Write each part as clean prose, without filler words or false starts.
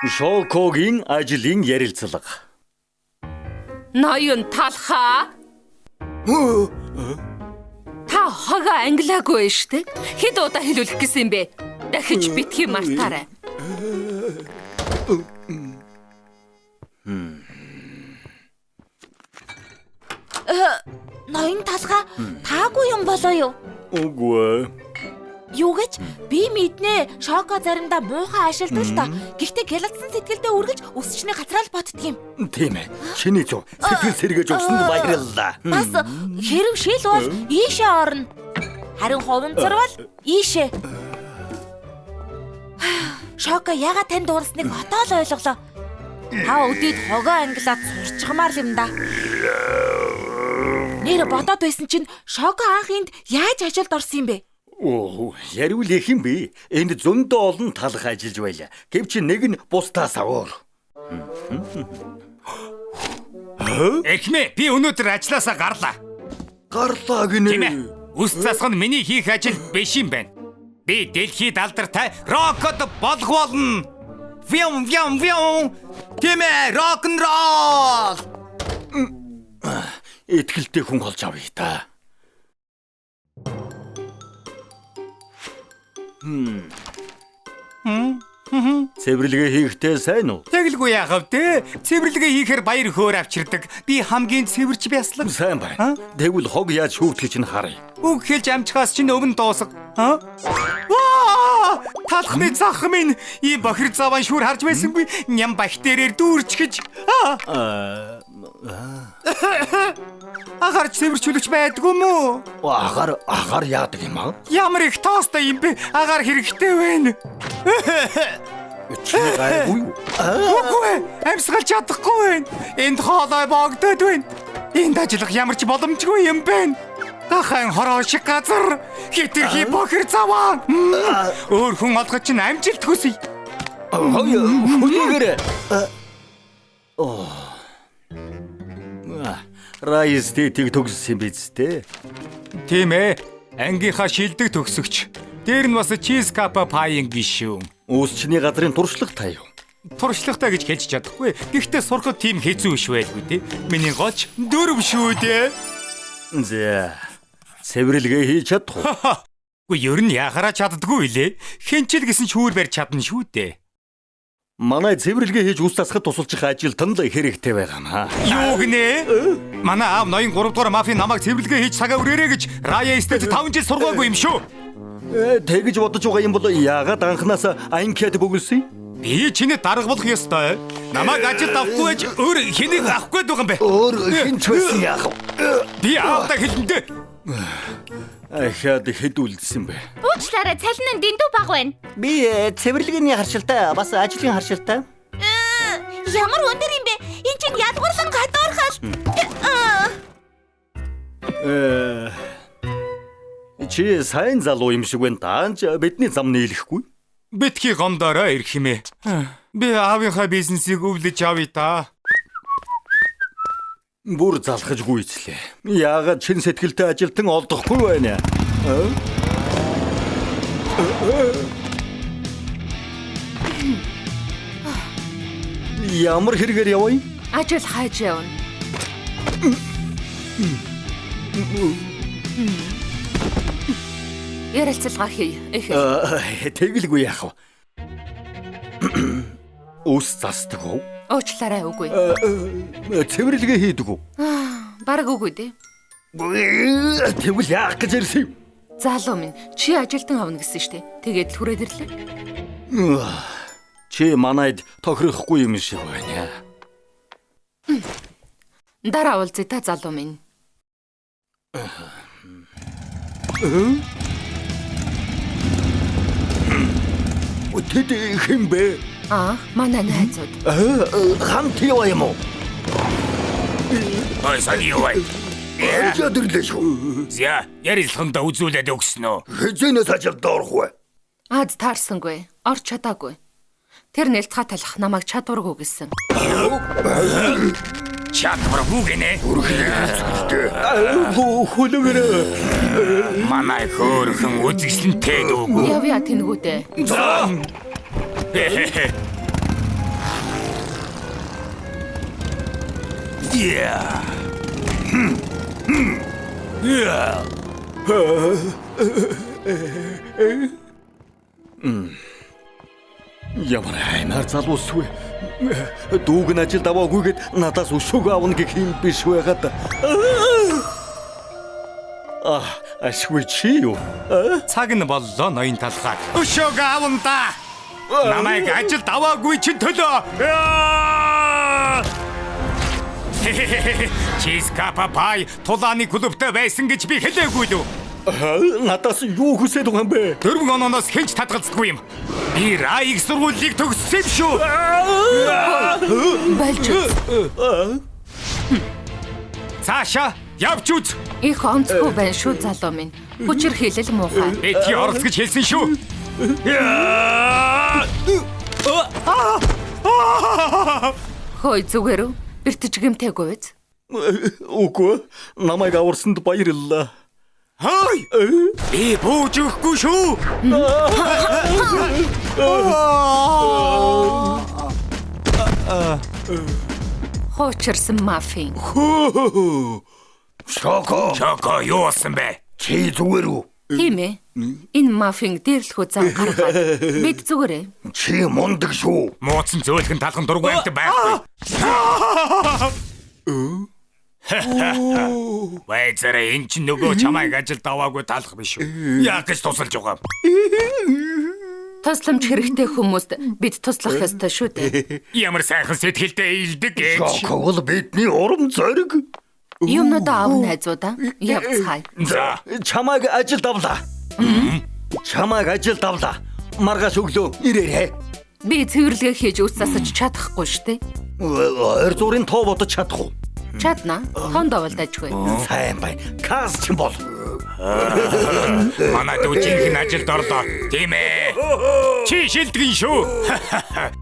Шокогийн ажлын ярилцлага. Ноён талхаа. Та хога англиагүй штэ. Хэд удаа хэлүүлэх гэсэн юм бэ? Дахиж битгий мартаарай. Ноён талхаа таагүй юм болоо юу? Үгүй. Юу гэж би мэднэ. Шоко заримдаа муухай ашигладаг л доо. Гэхдээ гялалцсан сэтгэлдээ үргэлж өсчний газраа л ботдөг юм. Тийм ээ. Чиний зөв. Сэтгэл сэргэж өгсөнд баярлалаа. Бас хэрвшил бол ийшээ орно. Харин хуванцар бол ийшээ. Шоко ягаад танд дуурсныг хотоо л ойлголоо. Та өдөөд хогоо англиад сурчмаар юм да. Нэр бодоод байсан чинь Шоко анх энд яаж ажилд орсон юм бэ? Оо, яривал их юм бэ? Энд зөндөө олон талх ажиллаж байлаа. Гэвч нэг нь бусдаас өөр. Эхмээ, би өнөөдөр ажилласаа гарлаа. Гарлаа гинэ. Тийм ээ. Үс засах нь миний хийх ажил биш юм байна. Би дэлхийд алдартай рокод болох болно. Вям вям вям. Тийм ээ, рок н рол. Итгэлтэй хүн болж авъя та. Цэвэрлэгээ хийхдээ сайн уу? Тэгэлгүй яахав те. Цэвэрлэгээ хийхээр баяр хөөр авчирдаг. Би хамгийн цэвэрч бяслаг. Сайн байна. Тэгвэл хог яаж шүүвтгэж чинь харъя. Үг хэлж амжихаас чинь өвн дуусах. Ваа! Талхны зах минь и бохир заван шүүр харж байсангүй. Ням бактериэр дүүрчгэж. Агаар цэвэрчүүлж байдгүй мүү? Агаар яадаг юм аа? Ямар их тоостой юм бэ? Агаар хэрэгтэй байна. Чи гайгүй. Үгүй, амьсгалж чадахгүй байна. Энд хоолой богдоод байна. Энд ажиллах ямар ч боломжгүй юм байна. Дахайн хороо шиг газар. Хитрхи бохир заваа. Өөр хүн олгож чинь амжилт хүсье. Хүнийгэр. Райстыг төгссөн биз дээ. Тийм ээ. Ангийнхаа шилдэг төгсөгч. Дээр нь бас чиз капа паийн гişүүн. Үүсчний газрын туршлага та юу? Туршлагатай гэж хэлж чадахгүй. Гэхдээ сурахад тийм хэцүү биш байлгүй тий. Миний гоч дөрөв шүү дээ. За. Цэвэрлэгээ хийж чадах уу? Үгүй ер нь яхараа чаддгүй лээ. Хинчил гэсэн шүүр барьж чадна шүү дээ. Манай цэвэрлэгээ хийж ус засахад тусалчих ажилтан л хэрэгтэй байгаамаа. Юу гинэ? Манай аав ноён 3 дугаар мафийн намайг цэвэрлэгээ хийж цагаа өрөөрэй гэж Рая стэд 5 жил сургаагүй юм шүү. Тэгэж бодож байгаа юм бол яагаад анханаас анкет бөглсөн? Би чиний дарга болох ёстой. Намайг ажилд авахгүй байж өөр хэнийг авахгүй байгаа юм бэ? Өөр хинч байсан яах вэ? Би аавда хэлэндээ. Ахаад хэд үлдсэн бэ? Уучлаарай, цалин нь дэндүү бага байна. Би цэвэрлэгээний харшилтай, бас ажлын харшилтай. Ямар өндөр юм бэ? Энд чинь ядгуурлан гадуурхал. Чи сайн залуу юм шиг байна. Таанч бидний зам нийлэхгүй. Битгий гомдороо ирэх юм ээ. Би аавынхаа бизнесийг өвлөж авъя та. Бүр залхаж гүйцлээ. Яагаад чин сэтгэлтэй ажилтан олдохгүй байна? Ямар хэрэгээр явъя? Ажил хайж явна. Ярилцлага хий. Тэгэлгүй яах вэ? Ус засдаг уу? Уучлаарай үгүй. Цэвэрлэгээ хийдэг үү? Бараг үгүй дээ. Тэгвэл яах гэж ирсэн юм? Залуу минь чи ажилтан авна гэсэн штэ. Тэгээд л хүрээд ирлээ. Чи манайд тохирохгүй юм шиг байна. Дараа уулзъя та залуу минь. Тэд хэм бэ? Манай найзууд. Хамт яваа юм уу? Ой, саниуай. Ядэрлээ шүү. Зя, ярилцлаганда үзүүлээд өгсөн үү? Хэзээс ажилд орох вэ? Аз таарсангүй. Орч чадаагүй. Тэр нэлтха талах намайг чадваргүй гэсэн. Чадваргүй гинэ. Хөлөөрөө. Манай хөөрхөн үзэсгэлэнтэй дүүг. Явъя тэнгүүдээ. Yeah. Yeah. Ямар аймаар залуус вэ? Дүүг нь ажилд аваагүйгээд надаас өшөөг авна гэх юм биш байгаад. Ашгүй чи юу? Цаг нь боллоо ноён талхаа. Өшөөг аавна да. Намайг ажилд аваагүй чи төлөө. Чизкапа пай тулааны клубтай байсан гэж би хэлээгүй лүү. Надаас юу хүсэж байгаа юм бэ? 4 ононоос хинч татгалзахгүй юм. Би Раиг сургуулийг төгссөн юм шүү. Болж үз. Цаашаа явж үз. Их онцгүй байна шүү залуу минь. Хүчээр хэлэл муухай. Эти орц гэж хэлсэн шүү. Хой зүгээр үү? Бэртэж гэмтэйгүй биз? Үгүй. Намайг аварсанд баярлалаа. Хой! Би бууж өгөхгүй шүү. Хоочирсан мафийн. Шоко юу болсон бэ? чи зүгээр үү? Тийм ээ. Энэ мафийн дээрлэхүү зам гаргаад бид зүгээрээ. Чи мундаг шүү. Мууцсан зөөлхөн талхан дургүй амт байхгүй. Вайзараа энэ ч нөгөө чамайг ажилд аваагүй талах биш үү? Яг гэж тусалж байгаа. Тусламж хэрэгтэй хүмүүст бид туслах ёстой шүү дээ. Ямар сайхан сэтгэлтэй илдэг гэж. Шоко бол бидний урам зориг. Юмнуудаа аав найзуудаа явцгаая. За, Чамайг ажилд авлаа. Чамайг ажилд авлаа. Маргааш өглөө ирээрэй. Би цэвэрлэгээ хийж үс засаж чадахгүй шүү дээ. Ойр зургийн тоо бодож чадах уу? Чадна. Хондоо бол дажгүй. Сайн байна. Каз ч бол. манай дүүжинхэн ажилд орлоо. Тийм ээ. Чи шилдэгэн шүү.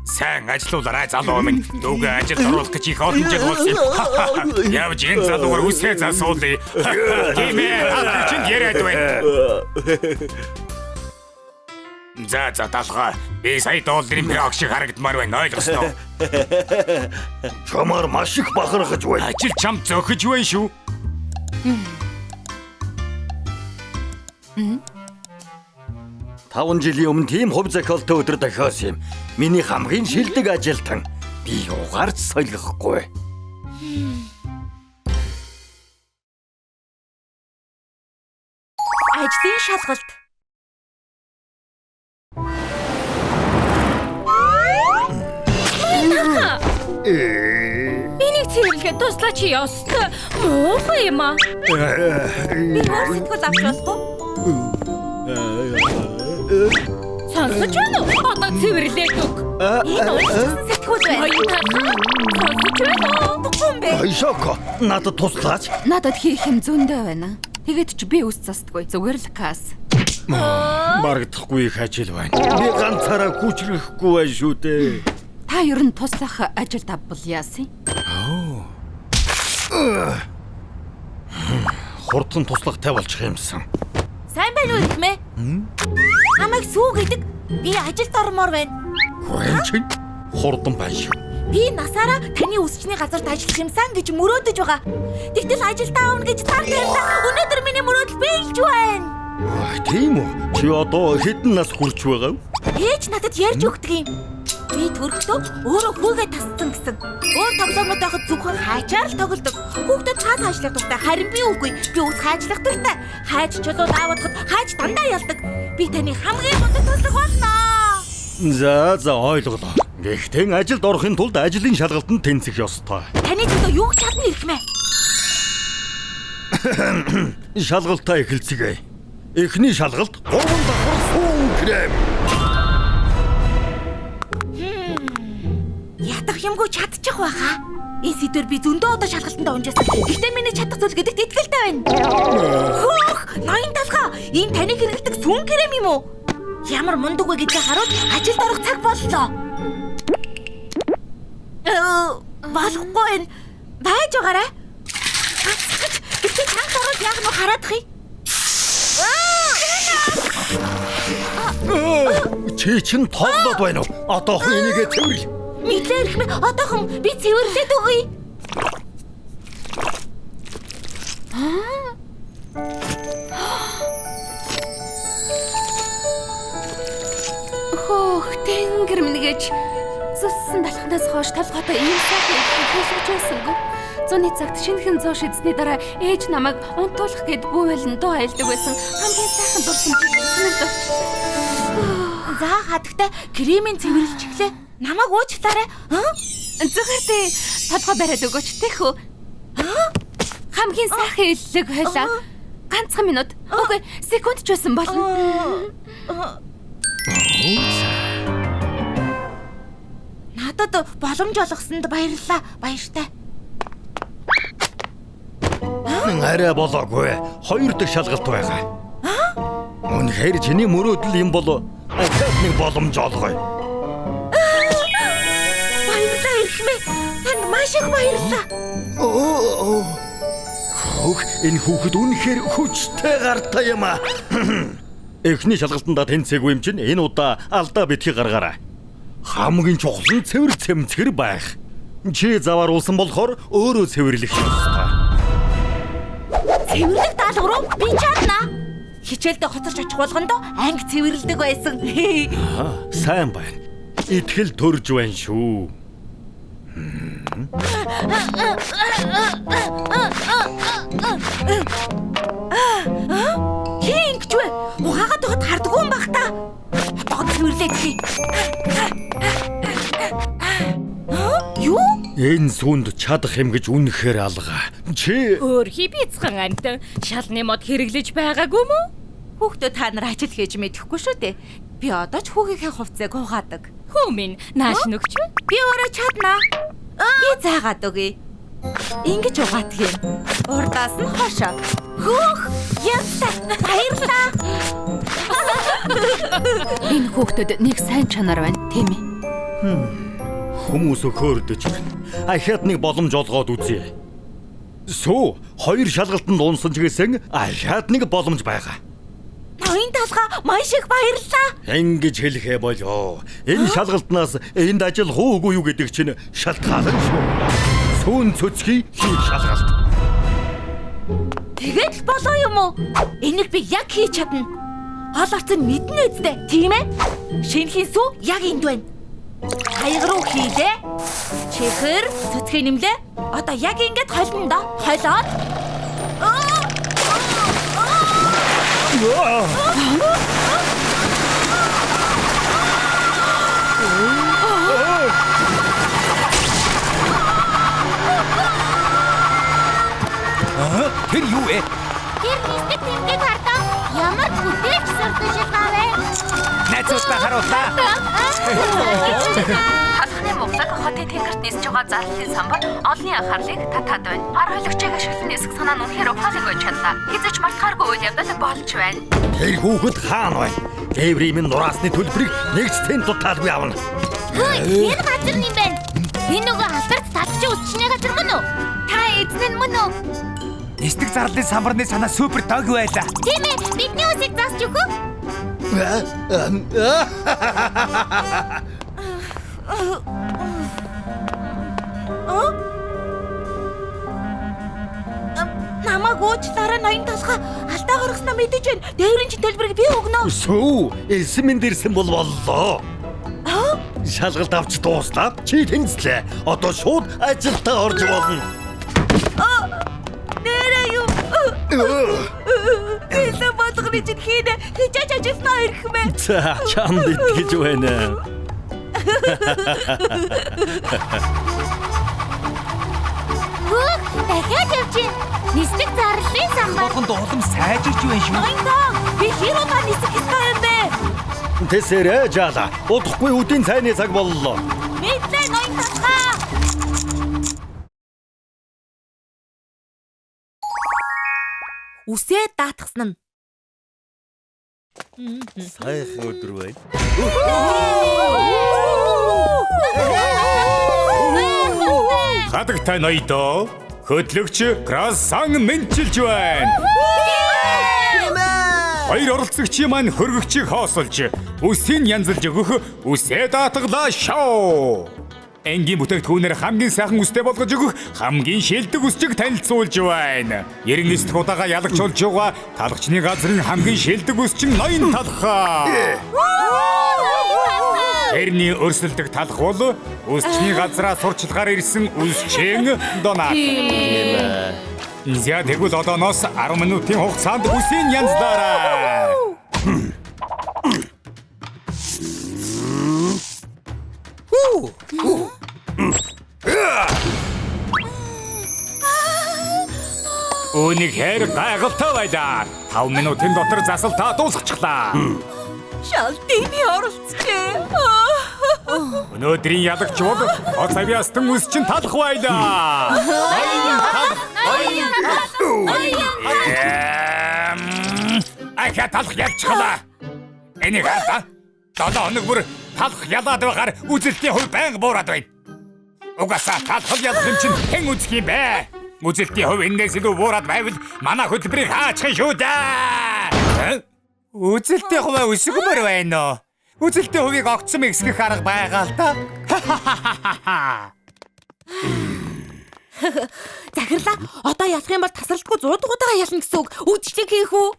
Сайн ажиллаулаарай залуу минь. Дүүгээ ажилд оруулах гэж их олон жил болсон юм. Явж энэ залуугаар үсээ засуулъя. Тийм ээ. Чинь яриад байна. За талхаа. Би сая $1 мөрөг шиг харагдмаар байна. Ойлгосноо? Чамаар маш их бахархаж байна. Ажил чам зөхөж байна шүү. 5 жилийн өмнө тийм хувь зохиолтой өдөр дохиосон юм. Миний хамгийн шилдэг ажилтан. Би угаарч солихгүй. Ажлын шалгалт. Энийг цэвэрлэхэд туслаа чи ёстой. Муухай юм аа. Би өөр сэтгэл авч болохгүй. Сонсож байна уу? Одоо цэвэрлээд өг. Энэ өөрчлөсөн сэтгүүл байна. Сонсож байна уу? Утгагүй юм бэ? Шоко, надад туслаач. Надад хийх юм зөндөө байна. Тэгээд ч би үс застгүй. Зүгээр л кас. Маргадахгүй их ажил байна. Би ганцаараа хүчрэхгүй байна шүү дээ. Та ер нь туслах ажил тавбал яасан? Хурдан туслагтай болчих юмсан. Сайн байна уу гэмээ? Намайг сүү гэдэг. Би ажилд ормоор байна. Хүрэн чинь хурдан байна шүү. Би насаараа таны үсчний газарт ажиллах юмсан гэж мөрөөдөж байгаа. Тэгтэл ажилдаа авна гэж таартай байлаа. Өнөөдөр миний мөрөөдөл биелж байна. Тийм үү? Чи одоо хэдэн нас хүрч байгаа вэ? Ээж надад ярьж өгдөг юм. Би төрөхдөө өөрөө хүүгээ тасцсан гэсэн. Өөр тоглоомод байхад зөвхөн хайчаар л тоглодог. Хүүхдүүд цаас хайчлах дуртай. Харин би үгүй. Би ус хайчлах дуртай. Хайж чулуу даавадахад хайж дандаа ялдаг. Би таны хамгийн мундаг туслах болно. За ойлголоо. Гэхдээ ажилд орохын тулд ажлын шалгалтанд тэнцэх ёстой. Таны төлөө юу ч чадна ирхмээ. Шалгалтаа эхэлцгээе. Эхний шалгалт 3 давхар сүүн крем. Ядах юмгүй чадчих байхаа. Энэ сэдвэр би зөндөө удаа шалгалтанд унжаасан. Гэхдээ миний чадах зүйл гэдэгт итгэлтэй байна. Хөөх, ноён талхаа. Энэ таны хэрэглэдэг сүүн крем юм уу? Ямар мундаг вэ гэдгийг харуул ажилд орох цаг боллоо. Болохгүй байна. Байж байгаарай. Гэтэ танк ороод яг нь хараадах юм. Чи чин тоглоод байна уу? Одоохон энийгээ цэвэрлэ. Мэдлээ ирэх мэ одоохон би цэвэрлээд өгье. Хөөх, тэнгэр минь гэж зүссэн талхнаас хойш толгойтой ийм сайхан хэлж байсангүй. Зуны цагт шинэхэн зоо шидсний дараа ээж намайг унтуулах гэд бүүвэлэн дуу айлдаг байсан. Хамгийн сайхан дурсамжийг санагдав. За хатагтай кремийн цэвэрлж иглээ. Намайг уучлаарай. Зүгээр дээ. Толгой бариад өгөөч тэхүү. Хамгийн сайхан иллэг байлаа. Ганцхан минут. Үгүй, секунд ч байсан болно. Надад боломж олгосонд баярлалаа. Баяртай. Арай болоогүй. 2 дахь шалгалт байгаа. Үнэхээр чиний мөрөөдөл юм бол ахад нэг боломж олгоё. Баярлалаа эрхмээ. Танд маш их баярлалаа. Хөөх, энэ хүүхэд үнэхээр хүчтэй гартай юм аа. Эхний шалгалтанда тэнцээгүй юм чинь энэ удаа алдаа битгий гаргаарай. Хамгийн чухал нь цэвэр цэмцгэр байх. Чи завааруулсан болохоор өөрөө цэвэрлэх ёстой. Цэвэрлэх даалгавар руу би чадна. Хичээлдээ хоцорч очих болгондоо анги цэвэрлдэг байсан. Сайн байна. Итгэл төрж байна шүү. Хинч вэ? Ухаагаад тохот хардгүй юм бах та. Одоо цэвэрлээ гэхий. Юу? Энэ сүнд чадах юм гэж үнэхээр алга. Чи Өөрхий бяцхан амтан шалны мод хэрэглэж байгаагүй мүү? Хүүхдүүд та нар ажил хийж мэдэхгүй шүү дээ. Би одоо ч хүүгийнхээ хувцсыг угаадаг. Хүү минь нааш нөгч вэ? Би өөрөө чадна. Би заагаад өгье. Ингэж угаадах юм. Урдаас нь хошоо. Хөөх! Яста! Баярлаа. Энэ хүүхдэд нэг сайн чанар байна, тийм ээ. хүмүүс хөөрдөж байна. Ахаад нэг боломж олгоод үзье. Сүү, 2 шалгалтанд унсан ч гэсэн ахаад нэг боломж байгаа. Ноён талхаа маш их баярлалаа. Ингэж хэлэхэ болоо. Энэ шалгалтнаас энд ажил хуугүй юу гэдэг чинь шалтгаалan шүү. Сүүн цөцгий хийх шалгалт. Тэгээд болоо юм уу? Энийг би яг хийж чадна. Хол орцон мэднэ үстэй, тийм ээ? Шинэхийн сүү яг энд байна. Хаяг руу хийлээ. Чихэр, цөцгий нэмлээ. Одоо яг ингэж холно доо. Холоод. Тэр юу вэ? Тэр нисдэг тэмдэг хардаа. Ямар бүтээгч сурдаж байгаа вэ? Найзуудаа харууллаа. Алхны муглаг хотын тэнгэрт нисж байгаа зарлалын самбар олонний анхаарлыг татаад байна. Гар хөлөгчийг ашиглан нисэх санаа нь үнэхээр ухаалаг байж чадлаа. Хизэж мартахааргүй үйл явдал болж байна. Тэр хүүхэд хаана байна? Эврийн нураасны төлбөрийг нэгцэн дутаалгүй авна. Хөөе, энэ газар нь юм байна. Энэ нөгөө алдарт талчи үсчний газар мөн үү? Та эзэн нь мөн үү? Нисдэг зарлалын самбарны санаа супер дог байлаа. Тийм ээ, бидний үсийг засч өгөө. Намайг уучлаарай ноён толгой. Алдаа гаргаснаа мэдэж байна. Дээврийн чин төлбөрийг би өгнө. Сүү, элсэн минь дэрсэн бол боллоо. Шалгалт авч дууслаа. Чи тэнцлээ. Одоо шууд ажилдаа орж болно. Нэрээ юу? Эсэ бодгоны чин хийнэ. Хичээж ажилланаа ирэхмэ. За, чамд итгэж байна. Хөөх, дахиад явчих. Нисдэг зарлалын самбар. Болгонд улам сайжирч байна шүү. Ноён тоо, би хируугаа нисэх ёстой юм бэ? Тэсэрэ жаала. Удахгүй үдийн цайны цаг боллоо. Мэдлээ ноён толгой. Үсээ даатгсан нь. Сайхан өдөр байна. Хадагтай ноёдоо хөтлөгч Красан мэнчилж байна. Хоёр оролцогчийн маань хөргөгчийг хоосолж үсийг янзалж өгөх үсээ даатгалаа шоу. энгийн бүтээгдэхүүнээр хамгийн сайхан үстэй болгож өгөх хамгийн шилдэг үсчиг танилцуулж байна. 99 дахь удаага ялагчулж байгаа талхчны газрын хамгийн шилдэг үсчин ноён талхаа. Тэрний өрсөлдөх талх бол үсчний газраа сурчлагаар ирсэн үсчин Донат. За тэгвэл одооноос 10 минутын хугацаанд үсийн янзлаарай. Үнэхээр гайхалтай байлаа. 5 минутын дотор засалтаа дуусчихлаа. Шалдын би оролцжээ. Өнөөдрийн ялагч бол Оцавиастан үсчин талх байлаа. Ахаа талх ялчихлаа. Энийг хаа 7 хоног бүр талх ялаад байгаар үзэлтийн хувь байнга буураад байна. Угаасаа талх ялах юм чинь хэн үзэх юм бэ? Үзэлтийн хувь энэс илүү буураад байвал манай хөтөлбөрийг хаачих шүү дээ. Үзэлтийн хувь өсгөмөр байна уу? Үзэлтийн хувийг огцом ихсгэх арга байгаа л да. Захирлаа одоо ялах юм бол тасралтгүй 100 дугуйгаа ялна гэсэн үг. Үдшилэг хийх үү?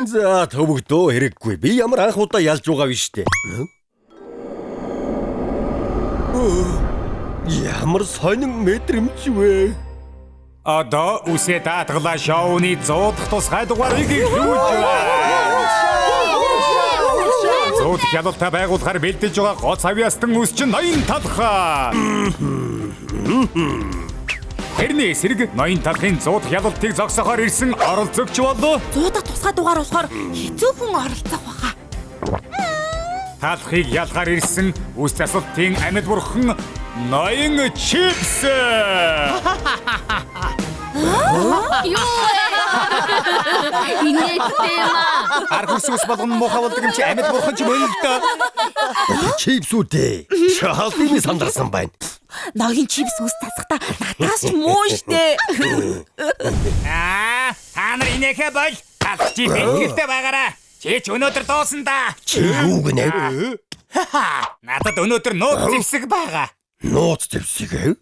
За төвөгдөө хэрэггүй. Би ямар анх удаа ялж байгаа биш үү? Ямар сонин мэдрэмж вэ? Одоо үсээ даатгалаа шоуны 100 дахь тусгай дугаарыг эхлүүлж байна. 100 дахь ялалтай байгуулахаар бэлдэж байгаа гоц авьяастан үсчин ноён талхаа. Тэрний эсрэг ноён талхын 100 дахь ялалтыг зогсоохоор ирсэн оролцогч болов. 100 дахь тусгай дугаар болохоор хэцүүхэн оролцох баха. Талхыг ялахаар ирсэн үс засалтын амьд бурхан ноён чипс. Инээдтэй юм аа. Архурсус болгон муухай болдог юм чи амьд бурхан ч мөн л доо. Чипсүүдээ. Шалдын сандарсан байна. Ноён чипс үс тасахта надаас ч муу штэ. Та нар инээхэ бол талхчи бэлгэлтэй байгаараа. Чи ч өнөөдөр дуусан да. Чи юу гэнэ? Надад өнөөдөр нууц зэвсэг байгаа. Нууц зэвсэг.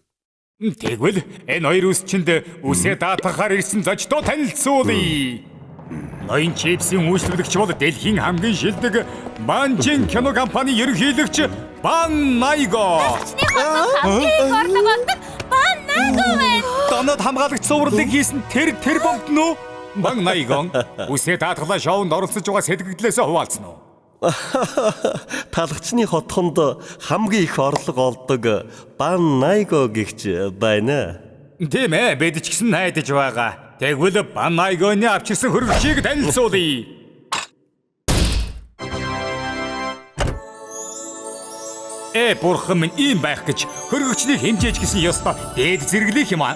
Тэгвэл энэ хоёр үсчинд үсээ даатгахаар ирсэн зочдоо танилцуулъя. Ноён чипсийн үйлчлэгч бол дэлхийн хамгийн шилдэг Банжин кино компани ерөнхийлөгч Бан Найго. Донод хамгаалагч сууралыг хийсэн тэр бомбд нөө Бан Найгон үсээ даатгалаа шоунд оролцож байгаа сэтгэгдлээсээ хуваалцсан уу? Талхчны хотхонд хамгийн их орлого олдог Бан Найго гэгч байна. Тийм ээ, бид ч гэсэн найдаж байгаа. Тэгвэл Бан Найгоны авчирсан хөргөчийг танилцуулъя. Бурхан минь ийм байх гэж хөргөчнийг хэмжээж гисэн ёстой дээд зэрэглэх юм аа.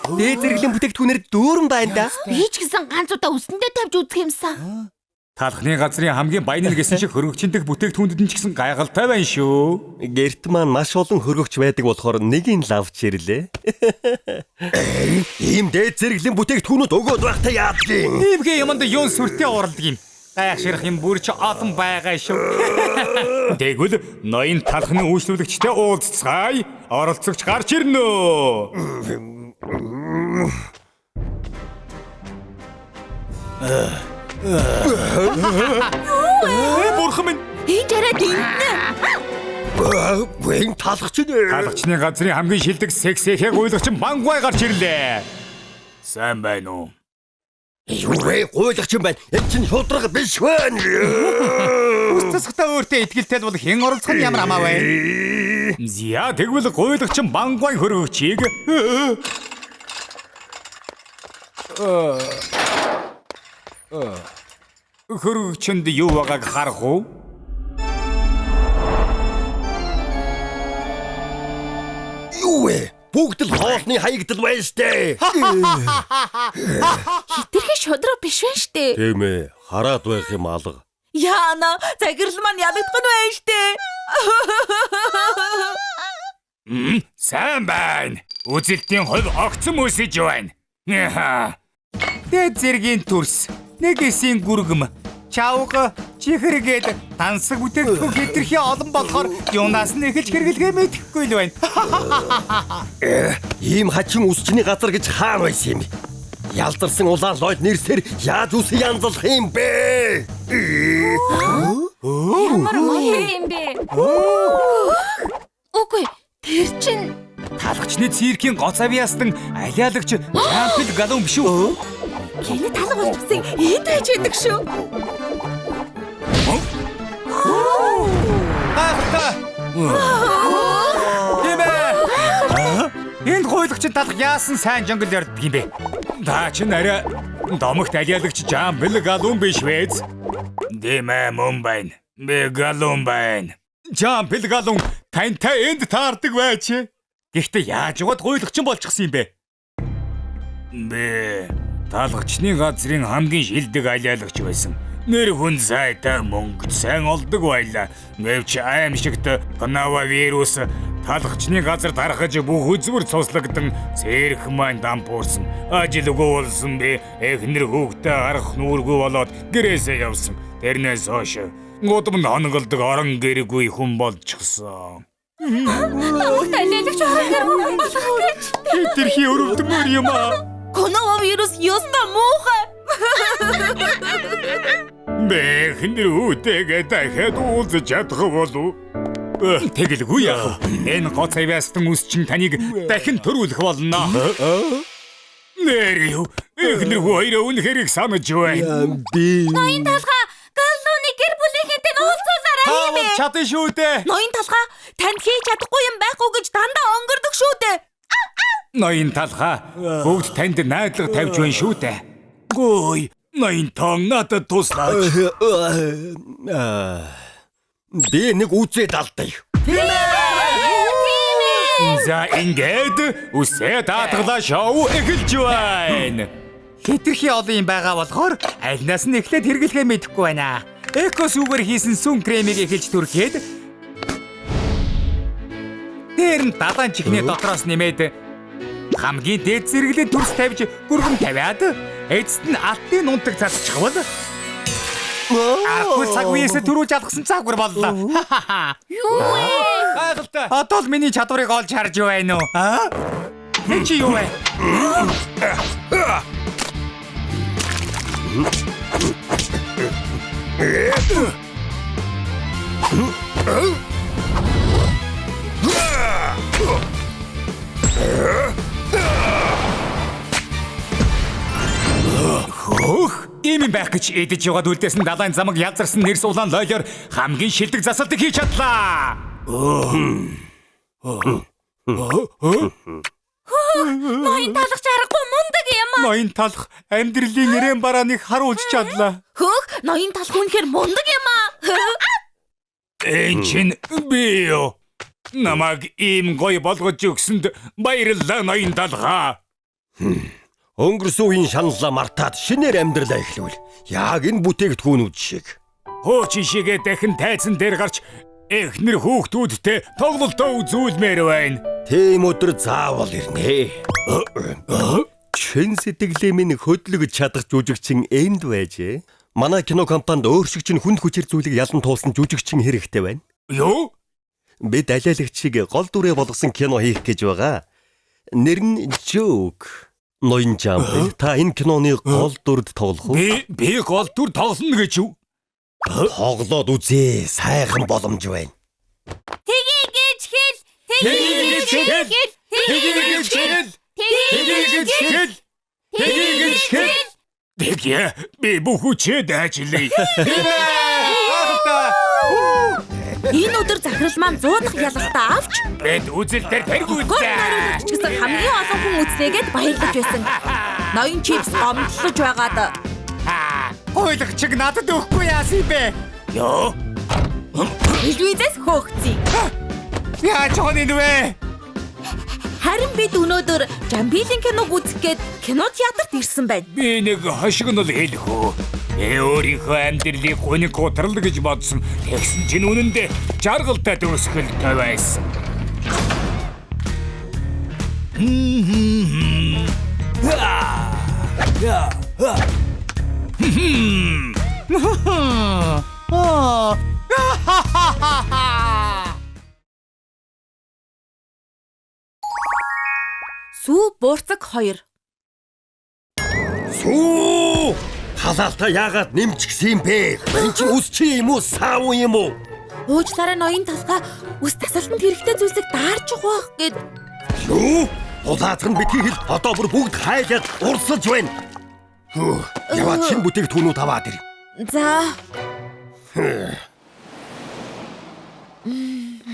Дээд зэрэглэлийн бүтээгдэхүүнээр дүүрэн байна да. Би ч гэсэн ганц удаа үсэндээ тавьж үзэх юмсан. Талхны газрын хамгийн баян гэсэн шиг хөргөчийн дэх бүтээгдэхүүнүүд нь ч гэсэн гайхалтай байна шүү. Гэрт маань маш олон хөргөгч байдаг болохоор нэгийг л авч ирлээ. Ийм дээд зэрэглэлийн бүтээгдэхүүнүүд өгөөд байхдаа яад юм? Иймгээ юмд юун сүртэй уралдаг юм. Гайхширх юм бүр ч олон байгаа шүү. Тэгвэл ноён талхны үйлчлүүлэгчтэй уулзцгаая. Оролцогч гарч ирнэ. Бурхан минь Энд яриад иннэ. Вэн талхч нэ. талхчны газрын хамгийн шилдэг сексэхэг гуйлагч Мангуй гарч ирлээ. Сайн байна уу? Юу вэ? Гуйлагч юм байна. Энэ чинь шудраг биш байна. Үс засахтаа өөртөө итгэлтэй бол хэн оролцох нь ямар амаа вэ? Зя тэгвэл гуйлагч Мангуй хөргөгчийг хөргөгчөнд юу байгааг харах уу? Юу вэ? Бүгд л хоолны хаягдал байна штэ. Хитрхи шудраг биш вэ штэ. Тийм ээ. Хараад байх юм алга. Яана, загирл маань ялагдах нь байна штэ. Сайн байна. Үзэлтийн хувь огцом үсэж байна. Дээд зэргийн төрс, нэгэсийн гүргэм, чавга, чихэргээд тансаг бүтээгдэхүүн хэтэрхий олон болохоор юунаас нь эхэлж хэрэглэхээ мэдэхгүй л байна. Ийм хачин үсчний газар гэж хаана байсан юм бэ? Ялдарсан улаан лойд нэрсээр яаж үс янзлах юм бэ? Ямар муу юм бэ? Үгүй, тэр чинь Таалгачны циркийн гоц авьяастан алиалагч Жампл Галун биш үү? Гэнэ талга болчихсон энд байж байдаг шүү. Ахта! Энд гуйлагч талх яасан сайн жангал ярддаг юм бэ? Та чинь арай домогт алиалагч Жампл Галун биш вэз? Дэмэ мөн байна. Би Галун байна. Жампл Галун тантай энд таардаг байж. Гэхдээ яаж яваад гуйлагч болчихсон юм бэ? Би таалгачны газрын хамгийн шилдэг алиалагч байсан. Нэр хүн сайтай мөнгө сайн олдог байлаа. Гэвч аимшигт коронавирус таалгачны газар тархаж бүх үзмэр цуслагдсан цэрх маань дампуурсан. Ажилгүй болсон би эхнэр хүүхдээ гарах нүргүй болоод гэрээсээ явсан. Тэрнээс хойш гудамд хонголдог орон гэргүй хүн болчихсон. намайг алиалагч орон болох гэж. Хэтэрхий өрөвдмөр юм аа. Коронавирус ёстой муухай. Эхнэр хүүтэйгээ дахиад уулзаж чадах болов. Тэгэлгүй яах. Энэ гоц авьяастан үс чинь таныг дахин төрүүлэх болно. Нэр юу? Эхнэр хүү хоёроо үнэхээр их санаж байна. Би Ноён талхаа Галлууны гэр бүлийнхэнтэй уулзуулаарай Та юм бэ? бол чадсан шүү дээ. Ноён талхаа танд хийж чадахгүй юм байхгүй гэж дандаа онгордог шүү дээ. Ноён талхаа бүгд танд найдлага тавьж байна шүү дээ. Гой, ноён тон надад туслаач. би нэг үзээд алдаа. За ингээд үсээ даатгалаа шоу эхэлж байна. Хэтэрхий олон юм байгаа болохоор альнаас нь эхлээд хэрэглэхээ мэдэхгүй байна. Эко сүүгээр хийсэн сүн кремийг эхэлж түрхээд дээр нь далайн чихний дотроос нэмээд хамгийн дээд зэрэглэн төрс тавьж гүргэн тавиад эцэст нь алтын нунтаг цацчихвал аргагүй цаг үеэсээ төрүүлж алгасан цагвар боллоо. Юу вэ? Гайхалтай. Одоо л миний чадварыг олж харж байна уу? Аа? Чи юу вэ? Ийм юм байх гэж эдэж яваад үлдээсэн далайн замаг язарсан нэрс улаан лойлоор хамгийн шилдэг засалтыг хийж чадлаа. Ноён талхч аргагүй мундаг юм аа. Ноён талх амьдралын эрээн барааныг харуулж чадлаа. Хөөх, ноён талх үнэхээр мундаг юм аа. Энд чинь би юу? Намайг ийм гоё болгож өгсөнд баярлалаа ноён талхаа. Өнгөрсөн үеийн шаналлаа мартаад шинээр амьдралаа эхлүүл. Яг энэ бүтээгдэхүүнүүд шиг. Хуучин шигээ дахин тайзан дээр гарч эхнэр хүүхдүүдтэй тоглолтоо үзүүлмээр байна. Тийм өдөр заавал ирнэ. Чин сэтгэлээ минь хөдлөж чадах жүжигчин энд байжээ. Манай кино компанид өөр шиг чинь хүнд хүчээр зүйлийг ялан туулсан жүжигчин хэрэгтэй байна. Юу? Бид алиалагчийг гол дүрээ болгосон кино хийх гэж байгаа. Нэр нь Joke. Ноён Жампл, та энэ киноны гол дүрд тоглох уу? Би гол дүр тоглоно гэж юу? Тоглоод үзээ, сайхан боломж байна. Тгий гэж хэл. Тэгээ би бүх хүчээд ажиллая. Энэ өдөр захирал маань 100 дахь ялалтаа авч Бид үзэлдэр тэргүүлээ. наруулагч гэсэн хамгийн олон хүн үзнэгээд баярлаж байсан. Ноён чипс гомдлож байгаад Гуйлагчиг надад өгөхгүй яасан бэ? Юу? телевизээс хөөгцгийг. Яаж хонь энэ вэ? Харин бид өнөөдөр Жампилийн киног үзэх гээд кино театрт ирсэн байна. Би нэг хошигнол хэлэх үү. Өөрийнхөө амьдралыг гуниг гутрал гэж бодсон. Тэгсэн чинь үнэндээ жаргалтай төгсгөлтэй байсан. Сүү буурцаг 2. Сүү! Халаалтаа яагаад нэмчихсэн юм бэ? Энд чинь ус чи юм уу, сав юм уу? Уучлаарай ноён талхаа ус тасалтанд хэрэгтэй зүйлсийг даарч явах гэд. Юу? Улаацхан битгий хэл одоо бүр бүгд хайлаад урсаж байна. Хөө, яваад шинэ бүтээгдэхүүнүүд аваад ир. За.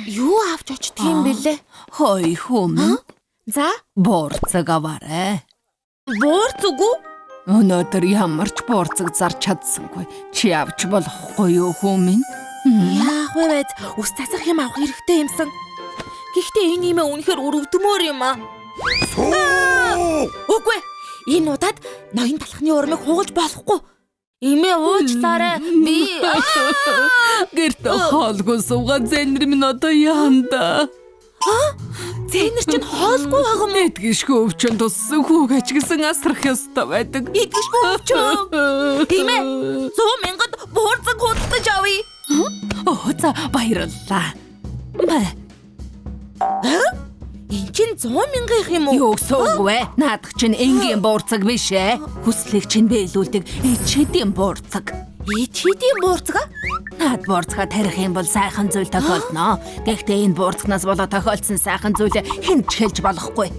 Юу авч очдөг юм бэлээ? Хой хүм. За, Буурцаг аваарай. буурцаг уу? Өнөөдөр ямар ч буурцаг зарч чадсангүй. Чи авч болохгүй юу хүм? Яах вэ байд? Ус тасах юм авах хэрэгтэй юмсан. Гэхдээ энэ юм үнэхээр өрөвдмөр юм аа. Үгүй. Энэ удаад ноён талхны урмыг хугалж болохгүй. Имээ уучлаарай. Би Гэрт хоолгүй суугаад зэнэр минь одоо яанда. зэнэр чинь хоолгүй байгаа юм уу? Эдгишгүй өвчин туссан хүүг ачгсан асрах ёстой байдаг. Идэгшгүй өвчөө. Имээ 100,000-д буурцаг худалдаж авъя. Оо за баярлалаа. Энд чинь 100,000 юм уу? Юу суугүй. Наадах чинь энгийн буурцаг биш ээ. Хүслийг чинь биелүүлдэг ичээдийн буурцаг. Ичээдийн буурцаг аа? Наад буурцгаа тарих юм бол сайхан зүйл тохиолдно. Гэхдээ энэ буурцагнаас болоод тохиолдсон сайхан зүйлээ хэн ч хэлж болохгүй.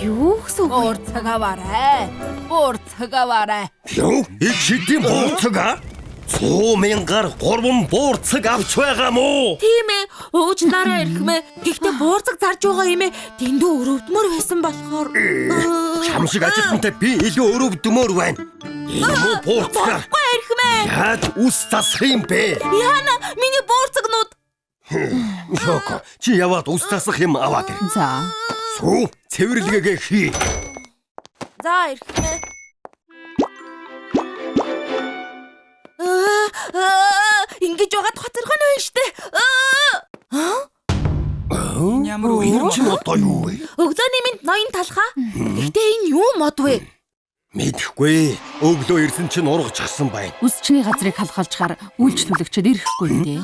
Юу гэсэн үг вэ? Буурцаг аваарай. Буурцаг аваарай. Юу? Ичээдийн буурцаг аа? 100,000-аар 3 буурцаг авч байгаа мó? Тийм ээ. Уучлаарай эрхмээ. Гэхдээ буурцаг зарж байгаа юм ээ. Дэндүү өрөвдмөр байсан болохоор. Чам шиг ажилтнтай би илүү өрөвдмөр байна. Энэ муу буурцгаар Гүй эрхмээ. яаж ус тасах юм бэ? Яна миний буурцагнууд. Шоко, чи яваад ус тасах юм аваад ир. За. Сүү, цэвэрлэгээ хий. За эрхмээ. Ингэж байгаа хоцорхон байна штэ. Ямар үе Чи одоо юу вэ? Өглөөний минь ноён талхаа. Гэхдээ энэ юу мод вэ? Мэдэхгүй. Өглөө ирсэн чинь ургачсан байна. Үсчний газрыг халахалчаар үйлчлүүлэгчд ирэхгүй дээ.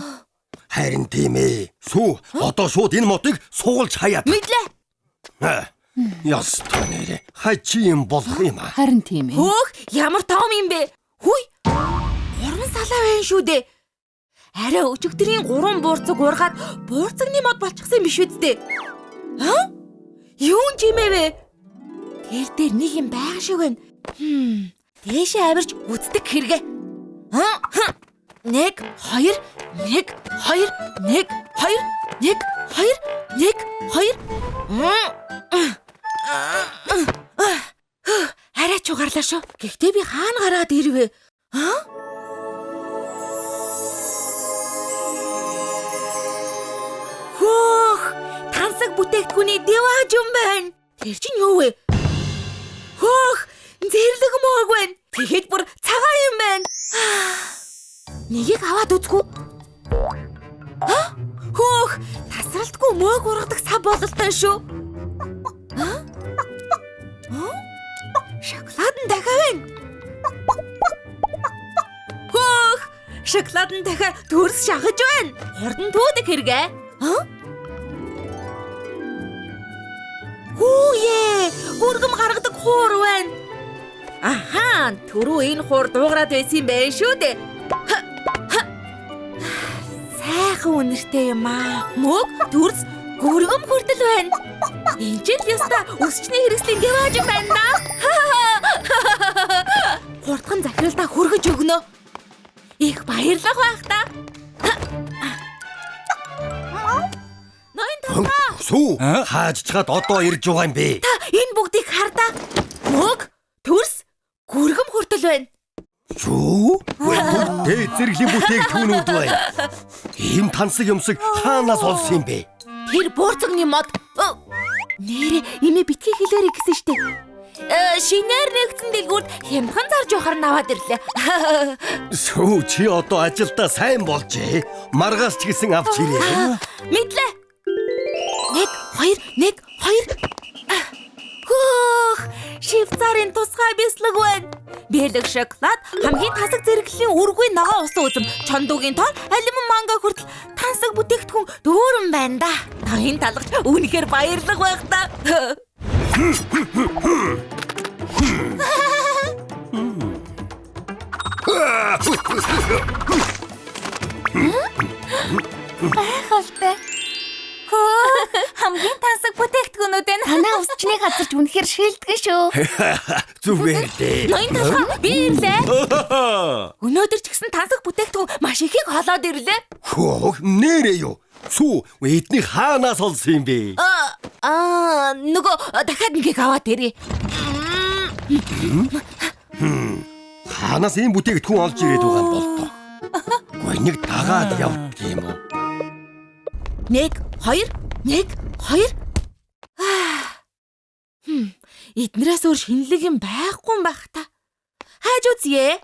Харин тийм ээ. Сүү, одоо шууд энэ мотыг суулж хаяад. Мэдлээ. Ястай нэрэ. Хай чи юм болох юм аа. Харин тийм ээ. Хөөх, ямар том юм бэ? Хүй. 3 салаа байна шүү дээ. Арай өчигдрийн 3 буурцаг ургаад буурцагны мод болчихсон биш үсттэй. Юу юм чимээ вэ? Тэр дээр нэг юм байгаа шиг байна. Дээшээ авирч үздэг хэрэгэ. 1 2 1 2 1 2 1 2 1 2 арай чугарлаа шүү. Гэхдээ би хаана гараад ирвэ? Хөөх! Тансаг бүтээгдэхүүний дэвааж юм байна. Тэр чинь юу вэ? Хөөх! Зэрлэг мөөг байна. Тэгэхэд бүр цагаан юм байна. Нэгийг аваад үзгүй. Хөөх! Тасралтгүй мөөг ургадаг сав бололтой шүү. Шоколад нь дахиад байна. Хөөх! Шоколад нь дахиад төрс шахаж байна. Хурдан туудаг хэрэгэ. Хүүе! Гүргэм гаргадаг хуур байна. Аха, түрүү энэ хуур дуугараад байсан юм байна шүү дээ. Сайхан үнэртэй юм аа. Мөг, төрс, гүргэм хүртэл байна. Энд ч л ёстой өсчний хэрэгслийн дэвааж юм байна да. Хурдхан захиралдаа хүргэж өгнө. Их баярлах байх та. Ноён талхаа. Сүү, хааж чад одоо ирж байгаа юм бэ? Та энэ бүгдийг хардаа. Мөг, төрс, гүргэм хүртэл байна. Юу? Бүгдээ зэрэглэлийн бүтээгдэхүүнүүд байна. Ийм тансаг юмсыг хаанаас олсон юм бэ? Тэр буурцагны мод. Нэрээ имээ битгий хэлээрэй гэсэн штэ. Шинээр нэгдсэн дэлгүүрт хямдхан зарж явахаар наваад ирлээ. Сүү, чи одоо ажилдаа сайн болжээ. Маргаас ч гэсэн авч ирээ. Мэдлээ. 1 2 1 2. Хөөх! Швейцарын тусгай бяцлаг байна. Бэлэг шоколад, хамгийн тасаг зэрэглэлийн үргүй ногоо усан үзэм, чондуугийн тоо, алиман манго хүртэл тансаг бүтээгдэхүүн дүүрэн байна да. Ноён талгач үнэхээр баярлаг байх та. Хайхалтай. Хамгийн тансаг бүтээгдэхүүнүүд энэ. Танаа усчны газарч үнэхээр шилдэг шүү. Зүгээр дээ. Ноён талгаа би ирлээ. Өнөөдөр ч гэсэн тансаг бүтээгдэхүүн маш ихийг холоод ирлээ. Хөөх нэрээ юу? Сүү эдний хаанаас олсон юм бэ? Нөгөө дахиад нэгийг аваад ирье. Хаанаас ийм бүтээгдэхүүн олж ирээд байгаа юм бол тоо. Гой нэг дагаад явдаг юм уу? 1 2 1 2. Эднээс өөр шинэлэг юм байхгүй юм байх та. Хайж үзье.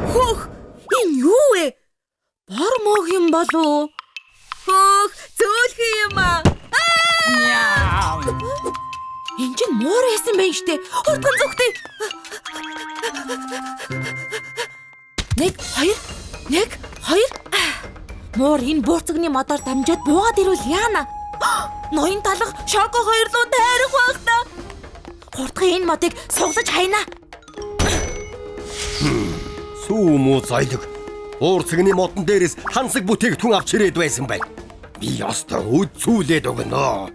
Хөөх, энэ юу вэ? Бор мог юм болов? Хөөх, зөөлхөн юм аа. Энд чинь муур байсан байх штэ. Хурдхан зүгтээ. 1 2 1 2. Муур энэ бууцгны модоор дамжаад буугаад ирвэл яана? Ноён талга шоко 2 руу тайрах байх та. Хурдхан энэ модыг суглаж хайна. Сүү муу зайлг. Уурцгны модон дээрээс хансаг бүтээгдэхүүн авч ирээд байсан бай. Би ястаа үзүүлээд өгнө.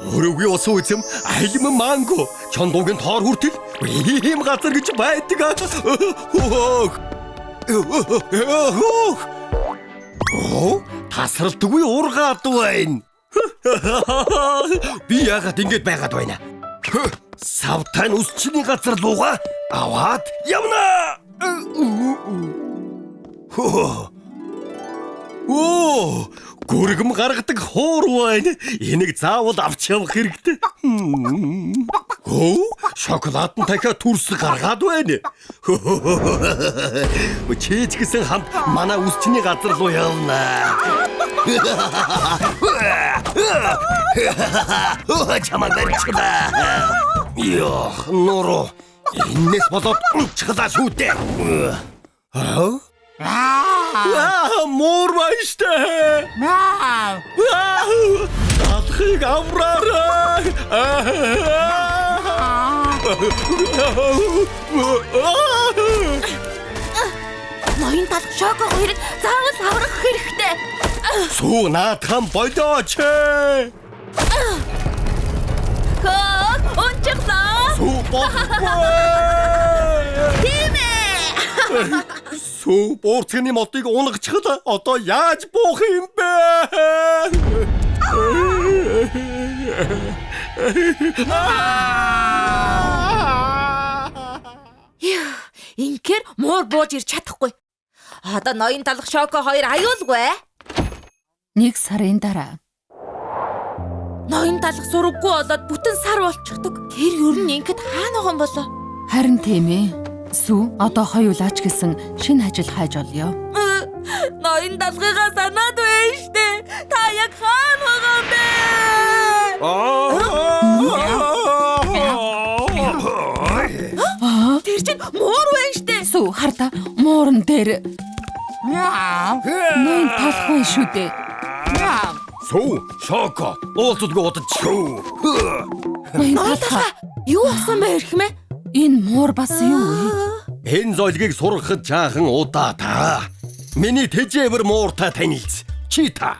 Өрөвгүй усан үзэм алиман манго чондуугийн тоор хүртэл ийм газар гэж байдаг. Тасралтгүй ургаад байна. Би яагаад ингэж байгаад байна? Савтан усчны газар луга аваад явна. Оо, гүргэм гаргадаг хуур байна. Энийг заавал авч явах хэрэгтэй. Оо, шоколад нь дахиад төрс гаргаад байна. Чийч гэсэн хамт манай усчны газар руу явна. Чамаг барьчихлаа. Ёо, нуруу. Энэс болоод унцглаа шүү дээ. Муур баяштай. Алхыг авраарай. Ноён талга шоко 2-ыг заавал аврах хэрэгтэй. Сүү наадхан болооч. Хөөх, унчихлаа. Сүү бохгүй. Тийм ээ. Сүү буурцгны модыг унгачхад одоо яаж буух юм бэ? Инхээр муур бууж ирч чадахгүй. Одоо ноён талга шоко 2 аюулгүй. 1 сарын дараа. Ноён талга сураггүй болоод бүтэн сар болчихдог. Тэр ер нь ингээд хаана байгаа юм болоо? Харин тийм ээ. Сүү одоо хоёулаач гэсэн шинэ ажил хайж олё. Ноён талгыгаа санаад байна штэ. Та яг хаана байгаа юм бэ? Тэр чинь муур байна штэ. Сүү харта муурн дээр. Ноён толхон шүү дээ. Сүү шоко уулздаг удаж шүү. Ноён толгой. Юу асан бэ хэрхмэ? Энэ муур бас юу вэ? Энэ зойлгийг сургахад жаахан удаа та. Миний тэжээвэр мууртай танилц. Чи та.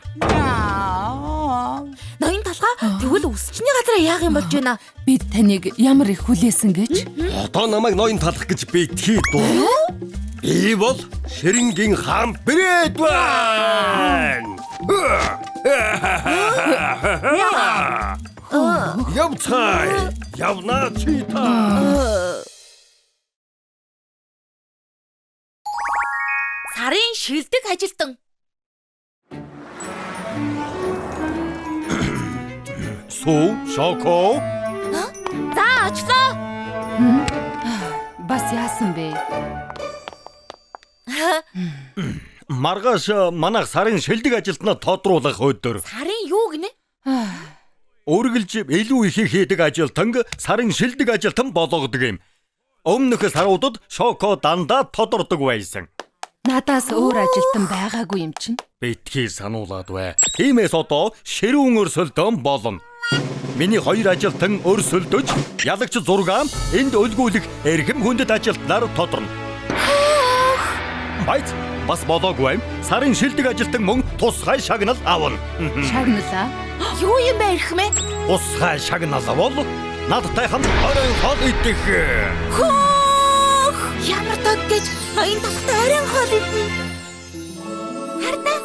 Ноён талга тэгвэл үсчний газараа яах юм болж байна? Бид таныг ямар их хүлээсэн гэж? Одоо намайг ноён талах гэж битгий дуу. Би бол ширингийн хаан брэд байна. Явцай. Явна чи та. Сарын шилдэг ажилтан. Сүү шоко. За очлоо. Бас яасан бэ? Маргааш манайх сарын шилдэг ажилтнаа тодруулах өдөр. Сарын юу гинэ? Үргэлж илүү их хийдэг ажилтан сарын шилдэг ажилтан болгодог юм. Өмнөх саруудад Шоко дандаа тодордог байсан. Надаас өөр ажилтан байгаагүй юм чинь. Битгий сануулад бай. Тиймээс одоо ширүүн өрсөлдөөн болно. Миний хоёр ажилтан өрсөлдөж, ялагч зургаан энд өлгүүлэх эрхэм хүндэт ажилтнаар тодорно. Байц бас болоогүй юм. Сарын шилдэг ажилтан мөн тусгай шагнал авна. Шагналаа. Юу юм бэ эрхмэ? Тусгай шагнал бол надтай хамт орой хол идэх. Хөөх! Ямар дог гэж ноён талхтай оройн хоол идэнэ. Хардаа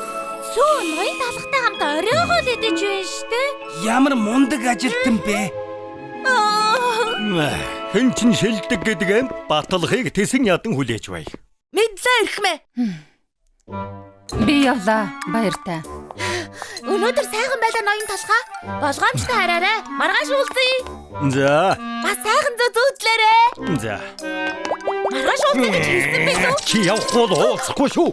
сүү ноён талхтай хамт оройн хоол идэж байна штэ. Ямар мундаг ажилтан бэ? Хэн чин шилдэг гэдэг юм баталхыг тэсэн ядан хүлээж бай. Мэдлээ эрхмэ. Би явлаа. Баяртай. Өнөөдөр сайхан байлаа ноён талхаа. Болгоомжтой хараарай. Маргааш уулзъя. За. Бас сайхан зүүдлээрээ. За. Маргааш уулзъя гэж хэлсэн байх үү? Чи явахгүй уулзахгүй шүү.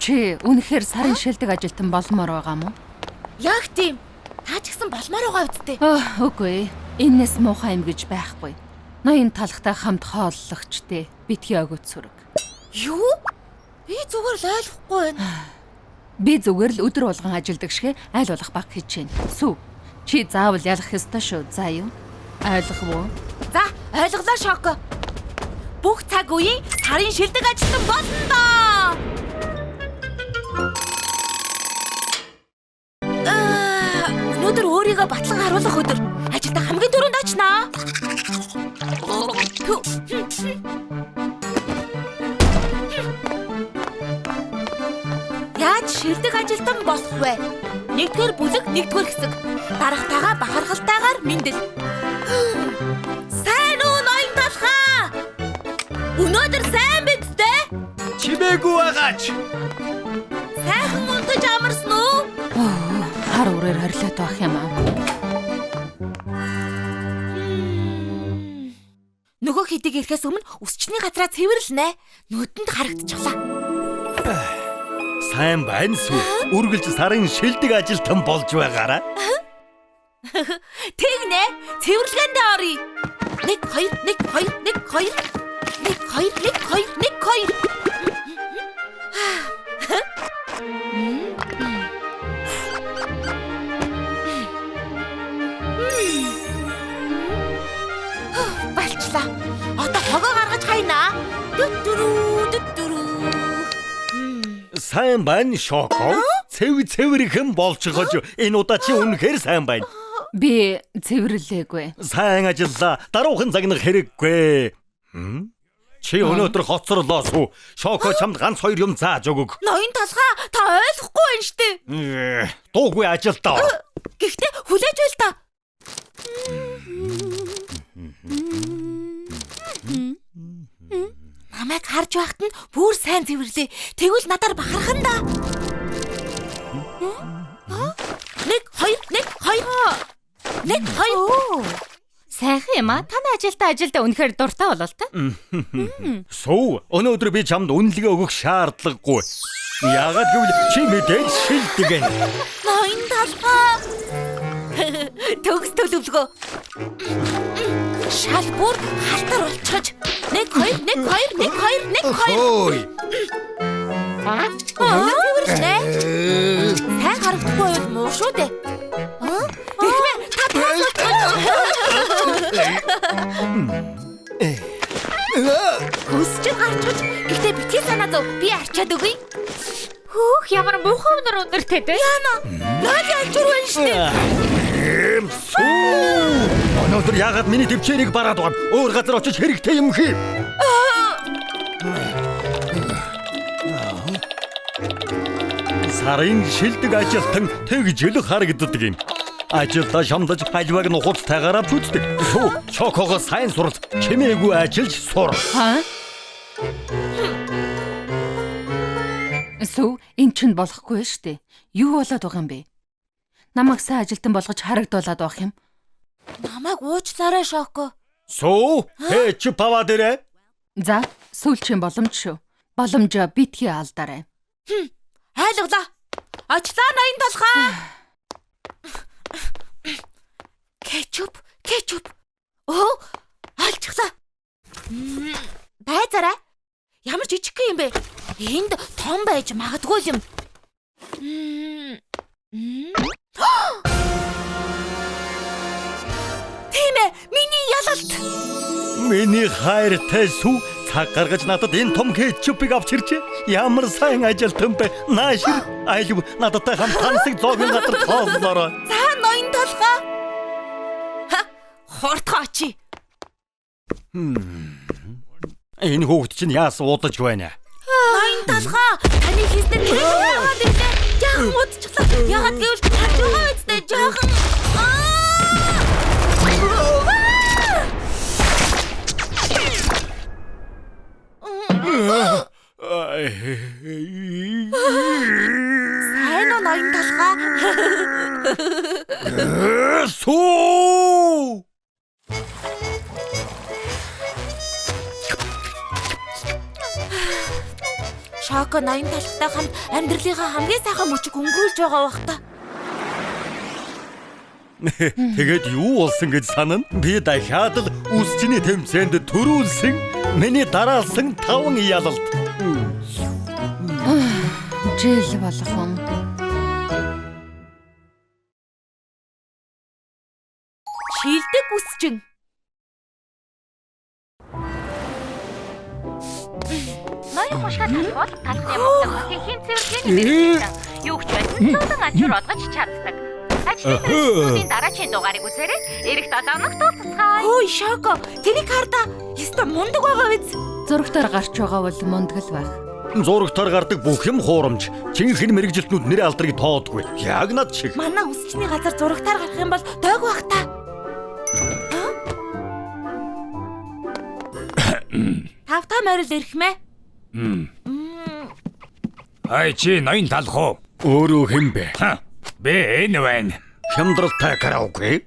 Чи үнэхээр сарын шилдэг ажилтан болмоор байгаа мó? Яг тийм. Та ч гэсэн болмоор байгаа үсттэй. Үгүй. Энэс муухай юм гэж байхгүй. Ноён талхтай хамт хооллогчтэй битгий өгөөд сүрэг. Юу? Би зүгээр л ойлгохгүй байна. Би зүгээр л өдөр болгон ажилдаг шиг айл болох баг хийж байна. Сүв. Чи заавал ялах ёстой шүү. За юу? Ойлгох уу? За, ойлголоо Шоко. Бүх цаг үеийн сарын шилдэг ажилтан болно доо. Өнөөдөр өөрийгөө батлан харуулах өдөр. Ажилдаа хамгийн түрүүнд очноо. Яаж шилдэг ажилтан болох вэ? Нэгдүгээр бүлэг, нэгдүгээр хэсэг. Дарагтайгаа бахархалтайгаар мэндэл. Сайн уу ноён талхаа? Өнөөдөр сайн биз дээ? Чимээгүй байгаач. Сайхан унтаж амарсан уу? Хар үрээр харилаад байх юм аа. Нөгөө хэдийг ирэхээс өмнө өсчний газраа цэвэрлэнэ. Нүдэнд харагдчихлаа. Сайн байна шүү. Үргэлж сарын шилдэг ажилтан болж байгаараа. Тэгнэ. Цэвэрлэгэндээ оръё. 1 2 1 2 1 2 1 2 1 2 1 2 Балчлаа. Одоо хогоо гаргаж хайнаа. Дүдүрүү. Сайн байна Шоко. Цэвэрхэн болчихож энэ удаа чи үнэхээр сайн байна. Би цэвэрлээгүй. Сайн ажиллаа. Даруухан загнах хэрэггүй. Чи өнөөдөр хоцорлоо сүү. Шоко чамд ганц хоёр юм зааж өгөг. Ноён талхаа та ойлгохгүй байна штэ. Дуугүй ажилдаа. Гэхдээ хүлээж байл та. Намайг харж байхад нь бүр сайн цэвэрлээ. Тэгвэл надаар бахархан да. 1 2 1 2 1 2 Сайхан юм аа. Таны ажилдаа үнэхээр дуртай болол та. Сүү, өнөөдөр би чамд үнэлгээ өгөх шаардлагагүй. Яагаад гэвэл чи мэдээж шилдэг гэн. ноён талхаа. Төгс төлөвлөгөө. Шал бүр халтар болчихож 1 2 1 2 1 2 1 2 Ой. Цэвэрлэнэ. Сайн харагдахгүй бол муу шүү дээ. Эхмэ та Хүсч гарчиж гэхдээ битгий санаа зов би арчаад өгье. Хөөх ямар муухай өнөр тэ. Яна. Наад альчур байна штэ. Өнөөдөр яагаад миний төвчээрийг бараад байгаа? Өөр газар очиж хэрэгтэй юм хий. Сарын шилдэг ажилтан тэгжэл харагддаг юм. Ажилдаа шамдаж хажваг нь хуцтайгаар авчүддэг. Сүү, Шокого сайн сурал. Чимээгүй ажиллаж сур. Хаа? Сүү, эн чинь болохгүй штэ. Юу болоод байгаа юм бэ? Намайг сайн ажилтан болгож харагдуулаад байх юм. Намайг уучлаарай Шоко. Сүү, чи пава дээрэ. За, сүүлчийн боломж шүү. Боломжоо битгий алдарай. Айлглаа. Очлоо ноён толгой. Кетчуп. Оо, алчглаа. Байцаарай. Ямар жижиг юм бэ? Энд том байж магадгүй юм. Тийм ээ, миний ялалт. Миний хайртай сүү цаг гаргаж надад энэ том кетчупыг авч иржээ. Ямар сайн ажилтан бэ? Наашир айлв нададтай хамт тансаг зоогийн газар тооллороо. За ноён толгой. Хортгооч. Энэ хүүхэд чинь яасан удаж байна? Ноён толгой. Таны хийснээр яагаад ирлээ? Жаахан удчихлаа. Яагаад гэвэл харж байгаа үстэй жаахан. Сайн уу ноён толгой? Сүү! Шоко ноён толгойтой хамт амьдралынхаа хамгийн сайхан мөчөг өнгөрүүлж байгаа бах та. Тэгээд юу болсон гэж санана? Би дахиад л үсчний тэмцээнд төрүүлсэн миний дараалсан 5 ялалт. Жил болгон. Шилдэг үсчин. Ноён хушгаа талбал талхны мөнгө бүхий хин цэвэрлэний мэргэжсэн. Юу ч байсан цуудан ачуур олгож чаддаг. Ажлын төлөвлөлийн дараагийн дугаарыг үзээрэй. Ирэх 7 хоногт тусгай. Хөөе Шоко, тэрийг харда. Яста мундаг байгаа биз? Зурагтаар гарч байгаа бол мундгал байх. Зурагтаар гардаг бүх юм хуурамч. Чинхэн мэрэгжилтнүүд нэрээ алдрыг тоодгүй. Яг над шиг. Манай үсчний газар зурагтаар гарах юм бол дойг бах та. Тавтаа морил ирэх мэ? Ай чи ноён талхуу. Өөрөө хэн бэ? Би энэ байна. Хямдралтай караоке.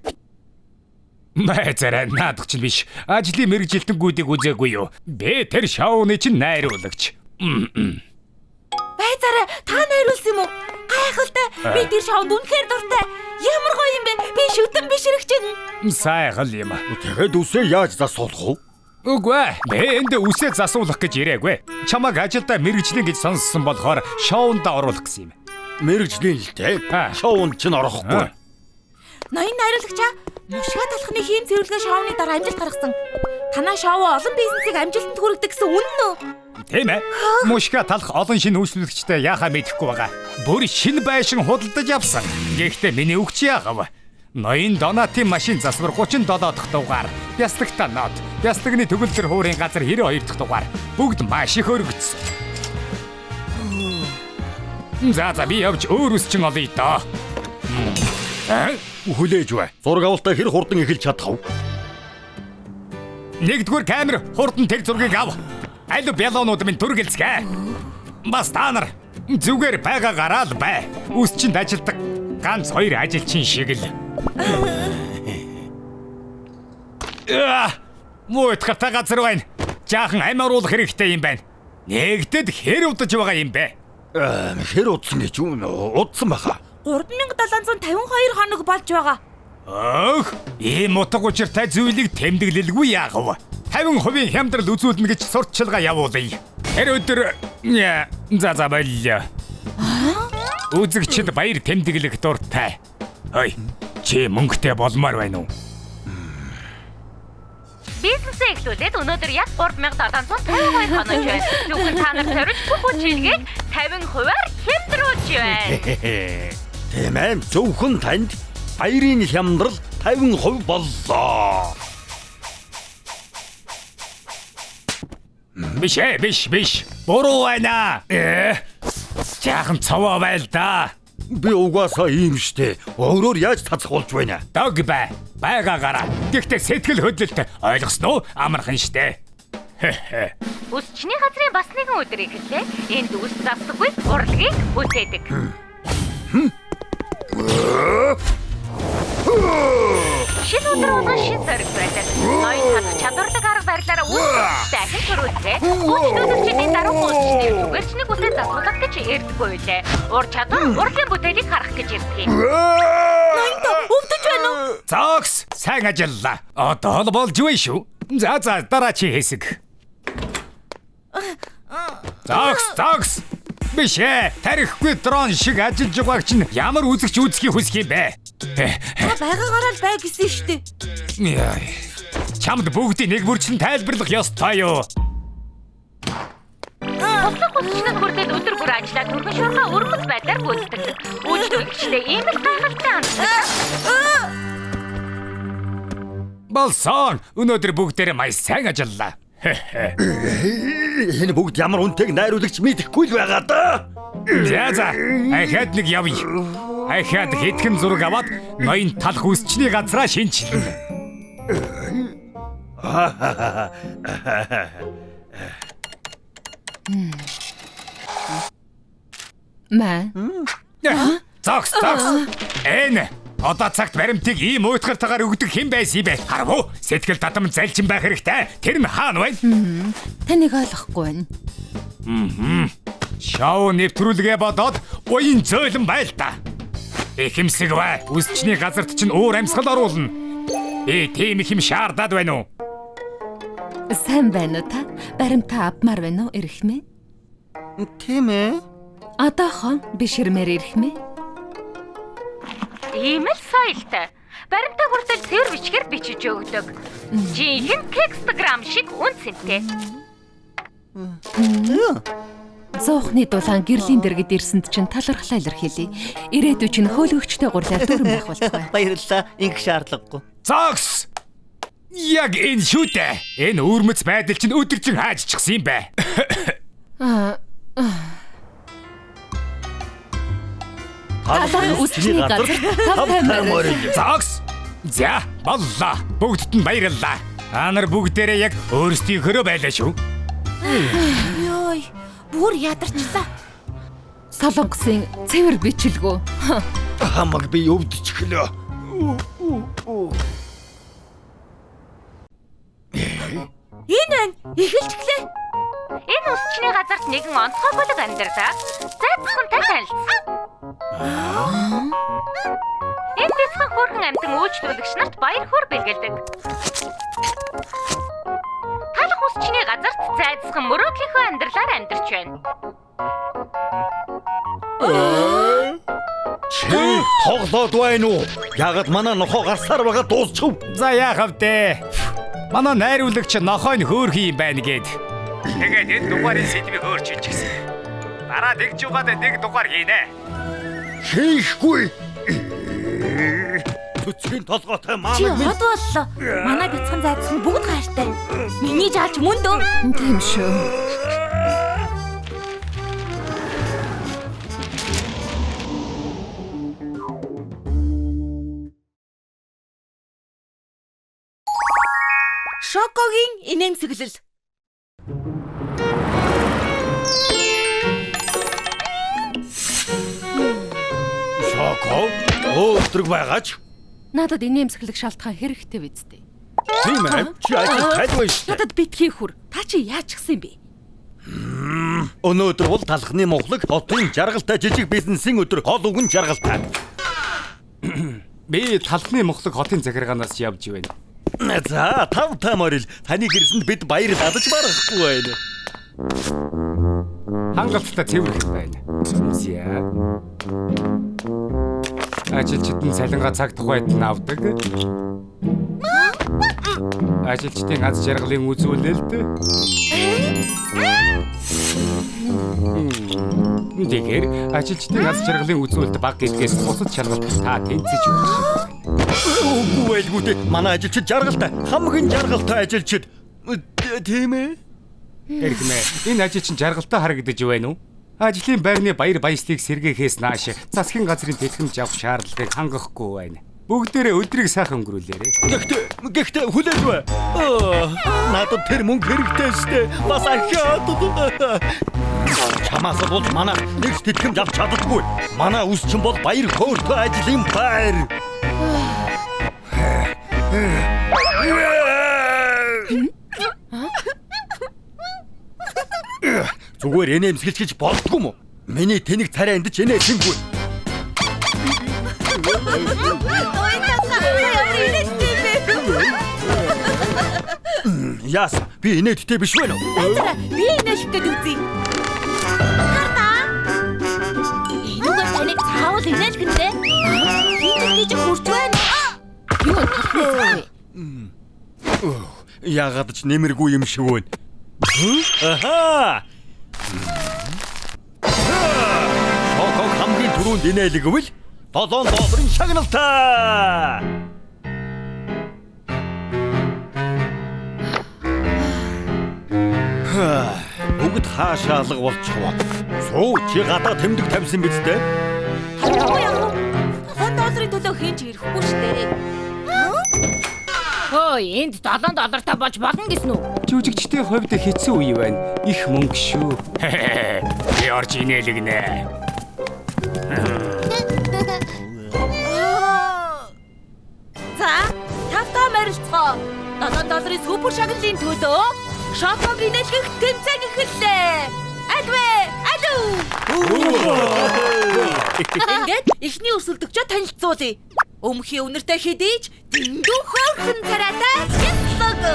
Майзараа наадах чинь биш. Ажлын мэргэжилтэнгүүдийг үзээгүй юу? Би тэр шоуны чинь найруулагч. Байцаараа та найруулсан юм уу? Гайхалтай. Би тэр шоунд үнэхээр дуртай. Ямар гоё юм бэ? Би шүтэн бишрэгч юм. Сайхан юм. Тэгэхэд үсээ яаж засуулах вэ? Үгүй. Би энд үсээ засуулах гэж ирээгүй. Чамайг ажилдаа мэргэжлэн гэж сонссон болохоор шоунд оруулах гэсэн юм. Мэргэжлийн л те. Шоунд ч орохгүй. Ноён найруулагчаа мушгаа талхны хийм цэвэрлэгээ шоуны дараа амжилт гаргасан. Танаа шоу олон бизнесийг амжилтанд хүргэдэг гэсэн үнэн үү? Тийм ээ. Мушгаа талх олон шинэ үйлчлүүлэгчтэй яахаа мэдэхгүй байгаа. Бүр шинэ байшин худалдаж авсан. Гэхдээ миний өгч яагав. Ноён донатын машин засвар 37 дахь дугаар. Бяслагта нот. Бяслагны төгөлдөр хуурын газар 92 дахь дугаар. Бүгд маш их өргөцсөн. За би явж өөр үсчин олъё доо. Хүлээж бай. Зураг авалтаа хэр хурдан эхэлж чадах вэ? Нэгдүгээр камер хурдан тэр зургийг ав. Аль бялоонууд минь түргэлцгээ. Бас та нар зүгээр байгаагаараа л бай. Үсчинд ажилдаг ганц 2 ажилчин шиг л. Муутгатай газар байна. Жаахан амируулах хэрэгтэй юм байна. Нэгдэд хэр удаж байгаа юм бэ? Хэр удсан гэж юу удсан баха. 3752 хоног болж байгаа. Ах, ийм утга учиртай зүйлийг тэмдэглэлгүй яахав. 50% хямдрал үзүүлнэ гэж сурталчилгаа явуулъя. Тэр өдөр за болё. Үзэгчд баяр тэмдэглэх дуртай. Ой, чи мөнгөтэй болмоор байна уу? Бизнесээ эхлүүлээд өнөөдөр яг 3752 хоног байна. Түүхэн та нар зориулж бүх үйлчилгээг 50%-аар хямдруулж байна. Тийм ээ, зөвхөн танд баярын хямдрал 50% боллоо. Биш. Буруу байна. Жаахан цаваа байл да. Би угаасаа ийм штэ. Өөрөөр яаж тацхуулж байна? Дог бай. Байгаагаараа. Гэхдээ сэтгэл хөдлөлт ойлгосноо амархан штэ. Үсчний газрын бас нэгэн өдөр эхэллээ. Энд үс засдаггүй урлагийг бүтээдэг. Шин өдөр болгон шин сориг байдаг. Ноён талах чадварлаг арга барилаараа үүсгэжтэй ахин төрүүлээ. Хүүхдүүдийн даруй уулзчны зүгээрчнийг үсээ засуулах гэж ярьдаггүй үлээ. Ур чадвар урлагийн бүтээлийг харах гэж ярьдаг юм. Ноёнто өвдөж байна уу? Зогс, сайн ажиллаа. Одоо л болж байна шүү. За дараа чи хэсэг. Зогс. Биш ээ. Тарихгүй дрон шиг ажиллаж байгааг чинь ямар үзэгч үзхийг хүсэх юм бэ? Та байгаагаараа л бай гэсэн штэ. Яй. Чамд бүгдийг нэг бүрчлэн тайлбарлах ёстой юу? Туслах хүчнэд хүртэл өдөр бүр ажиллаад түргэн шуурхай өрмөц байдлаар гүйцэтгэдэг. Үйлчлүүлэгчдээ ийм л гайхалтай ханддаг. Болсон. Өнөөдөр бүгдээрээ маяг сайн ажиллаа. Энэ бүгд ямар үнэтэйг найруулагч мэдэхгүй л байгаа да. За. Ахад нэг явъя. Ахад хэдхэн зураг аваад ноён талах үсчний газраа шинжилнэ. Маа. Зогс. Энэ одоо цагт баримтыг ийм уйтгартайгаар өгдөг хэн байсан юм бэ? Харав уу? Сэтгэл татам залчин байх хэрэгтэй. Тэр нь хаана байна? Таныг ойлгохгүй байна. Шоу нэвтрүүлгээ бодоод уян зөөлөн байл та. Ихэмсэг бай. Үсчний газарт чинь өөр амьсгал оруулна. Тийм их юм шаардаад байна уу? Сайн байна уу та? Баримтаа авмаар байна уу, эрхмээ? Тийм ээ. Одоохон биширмээр эрхмээ. Ийм л соёлтой. Баримтаа хүртэл цэвэр бичгээр бичиж өгдөг. Жинхэнэ текстограмм шиг үнцэнтэй. Зоохны дулаан гэрлийн дэргэд ирсэнд чинь талархлаа илэрхийлье. Ирээдүйд чинь хөөлөгчтэй гурлаар дүрэн байх болтугай. Баярлалаа. Ингэх шаардлагагүй. Зогс! Яг энэ шүү дээ. Энэ үрмэц байдал чинь өдөржин хаажчихсан юм бэ. Талах үсчний газар тавтаймаар. Зогс! За, боллоо. Бүгдд нь баярлалаа. Та нар бүгдээрээ яг өөрсдийнхөө байлаа шүү. Йой, бүр ядарчлаа. Солонгосын цэвэр бичлэгөө. Хамаг би өвдөчихлөө. Энэ байна. Эхэлчихлээ. Энэ үсчний газарт нэгэн онцгой бүлэг амьдардаг. Зайцхантай танилцсан. Энэ бяцхан хөөрхөн амьтан үйлчлүүлэгч нарт баяр хөөр бэлгэлдэг. Талах үсчний газарт зайцхан мөрөөдлийнхөө амьдралаар амьдарч байна. Чи тоглоод байна уу? Ягд манай нохоо гарсаар байгаа дуусчих. За яахав дээ. Манай найруулагч нохойн хөөрхөн юм байна гээд. Тэгээд энэ дугаарыг сэдвийг өөрчилж гисэн. Дараа тэгж угаад нэг дугаар хийнэ. Хийхгүй. Төцгийн толгойтой Чи маамаг минь хот боллоо. Манай бяцхан зайцхан бүгд гайртай. Миний жаалч мөн дөө. Тийм шүү. Шокогийн инээмсэглэл. Шоко. Өдрөг байгаач. Надад инээмсэглэх шалтгаан хэрэгтэй биз дээ. Тийм ээ. Чи ажил тайлбар шүү. Надад битгий хүр. Та чи яачихсан юм бэ? Өнөөдөр бол талхны мохлог хотын жаргалтай жижиг бизнесийн өдөр хол үгэн жаргалтай. Би талхны мохлог хотын захиргаанаас явж байна. За, тав тамаар л таны гэрсэнд бид баяр ладаж барахгүй байна. Хангалттай цэвэрх байна. Зүсье. Ажилчдын салингаа цаг тухайд нь авдаг. Ажилчдын аз жаргалын үзүүлэлт. Тэгэхээр ажилчдын аз жаргалын үзүүлэлт баг гэдгээс бусад шалгалт та тэнцэж өгөх шиг байна. Үгүй ээ, манай ажилчид жаргалтай, хамгийн жаргалтай ажилчид. Тийм ээ. Эрхмээ, энэ ажил чинь жаргалтай харагдаж байна уу? Ажлын байрны баяр баясгалыг сэргээхээс нааш засгийн газрын тэтгэмж авах шаардлагыг хангахгүй байна. Бүгдээрээ өдрийг сайхан өнгөрүүлээрэй. Гэхдээ хүлээж бай. Надад тэр мөнгө хэрэгтэй шттэ. Бас ахиад. Чамаас бол манай нэг тэтгэмж авч чаддаггүй. Манай үс чинь бол баяр хөөртэй ажлын байр. Зүгээр энэмсгэлж гэж болдгүй мө? Миний тэнэг царай энд ч энэсэнгүй. Яс, би инээдтэй биш вэ? Би инээш гэдэг үзье. Энэгээр таныг цаавал инээлэх нь дээ. Хийж хурж байна. Юу талхаа? Яагаад ч нэмэргүй юм шиг байна. Аха! Шоког хамгийн түрүүнд инээлгвэл $7 шагналтай. Бүгд хаашаа алга болчихвол. Суу чи гадаа тэмдэг тавьсан биз дээ? $1 төлөө хинч ирэхгүй штэ. Ой, энд $7 болж болно гэсэн үү? Жүжигчдийн хувьд хэцүү үе байна. Их мөнгө шүү. Би орж инээлгэнэ. За, тавтаа морилцгоо. $7 супер шагналын төлөө Шоког инээлгэх тэмцээн эхэллээ. Альвэ, алуу. Ингээд ихний өрсөлдөгчөө танилцуулъя. Өмхий үнэртэй хэдийч дэндүү хөөрхөн царайтай хэсэг.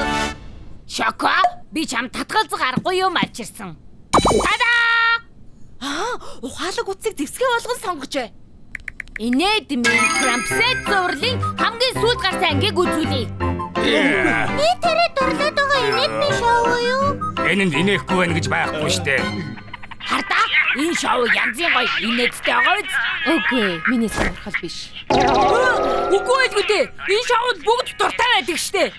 Шоко, би чам татгалзах аргагүй юм авчирсан. Тадаа! Ухаалаг утсыг зэвсгээ болгон сонгожээ. Инээд минь Крампсет зурлын хамгийн сүүлд гарсан ангийг үзүүлье. Би тэрэ дурлаад байгаа инээд ми шоу юу? Энэнд инехгүй байна гэж байхгүй штэ. Хардаа, энэ шоу янзын гоё инээдтэй байгаа биз? Үгүй, миний сонирхол биш. Үгүй ээ. Энэ шоуд бүгд дуртай байдаг штэ.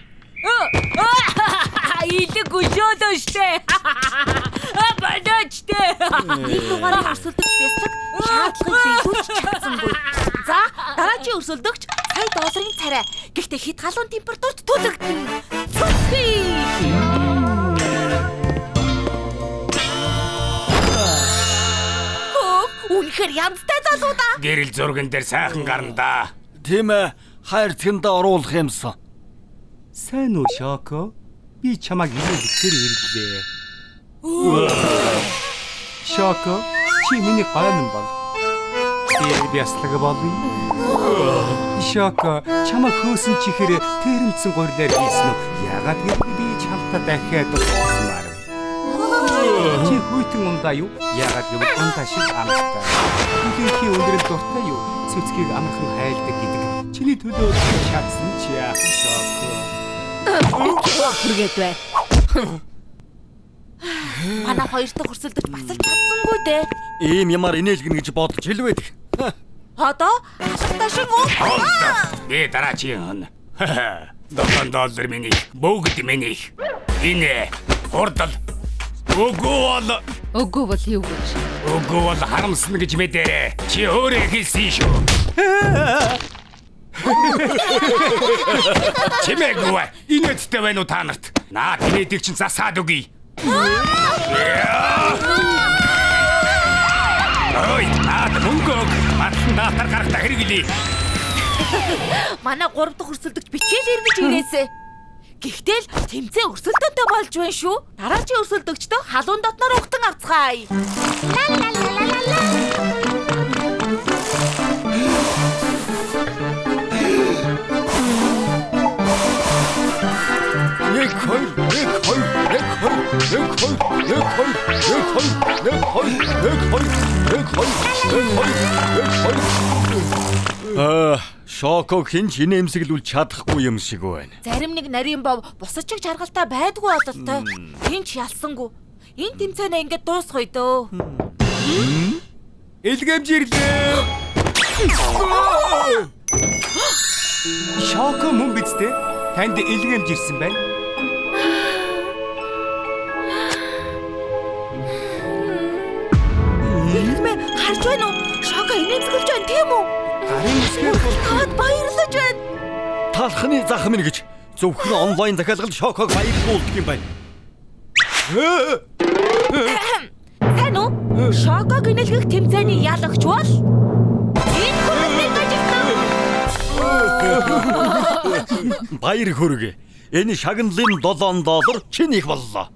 Илэг өшөөдөө штэ. Бадачтэй. Нэг дугаарыг өрсөлдөгч бяцлаг шаардлагыг биелүүлж чадсангүй. За, дараагийн өрсөлдөгч $100 царай. Гэхдээ хэд халуун температурт түлэгдэн. Цүцгий. Үнэхээр янзтай залуу да. Гэрэл зурган дээр сайхан гарна да. Тийм ээ, хайр цэгэндээ оруулах юмсан. Сайн уу Шоко? Би чамайг инээлгэхээр ирлээ. Шоко, чи миний гомн бол. Би яслаг болно. Шоко, чамайг хөөсөн чихэр тэрэмцэн гурлаар хийсэн үү? Яагаад гэвэл би чамтай дахиад уулзмаар. Чи хүйтэн ундаа юу? Яагаад гэвэл ундаа шиг амттай. Үнэнхий өндрөл дуртай юу? Цэцгийг амархан хайлдаг гэдэг. Чиний төлөө шатсан чи яах вэ Шоко? Хүргээд бай. Манай хоёр дахь өрсөлдөж бас л чадсангүй дээ. Ийм ямар инээлгэнэ гэж бодож хэлвэдэг. Одоо хашигтай шиг уу? Би дараагийн $7 миний бүгд миний. Энэ хурдл. Үгүй бол юу гэж? Үгүй бол харамсна гэж мэдээ. Чи өөрөө хэлсэн шүү. Чимээгүй. Инээдтэй байна уу та нарт? Наа тэнийдэг чинь засаад үгүй. Ой, наад мөнгөг батландаар гарахта хэрэглэе. Манай 3 дахь өрсөлдөгч бичээл эргэж ирээсэ. Гэхдээ л тэмцээн өрсөлдөнтэй болж байна шүү. Дараагийн өрсөлдөгчдөө халуун дотноор угтан авцгаая. Шоког хинч инээмсэглүүл чадахгүй юм шиг байна. Зарим нэг нарийн бов бусад чиг жаргалтай байдгүй бололтой. Хинч ялсангүй. Энэ тэмцээнээ ингээд дуусгая дөө. Илгэмжирлээ. Шоко мөн биз дээ? Танд илгэмжирсэн байна. Харж байна уу? Шоко инээмсэглэж байна тийм үү? Гарын үсгээр Таад баярлаж байна. Талхны зах минь гэж зөвхөн онлайн захиалгал Шоког баярлуулдаг юм байна. Сайн уу? Шоког инээлгэх тэмцээний ялагч бол энэ хүмүүсийн ажилтан. Баяр хүргэ. Энэ шагналын $7 чинь их боллоо.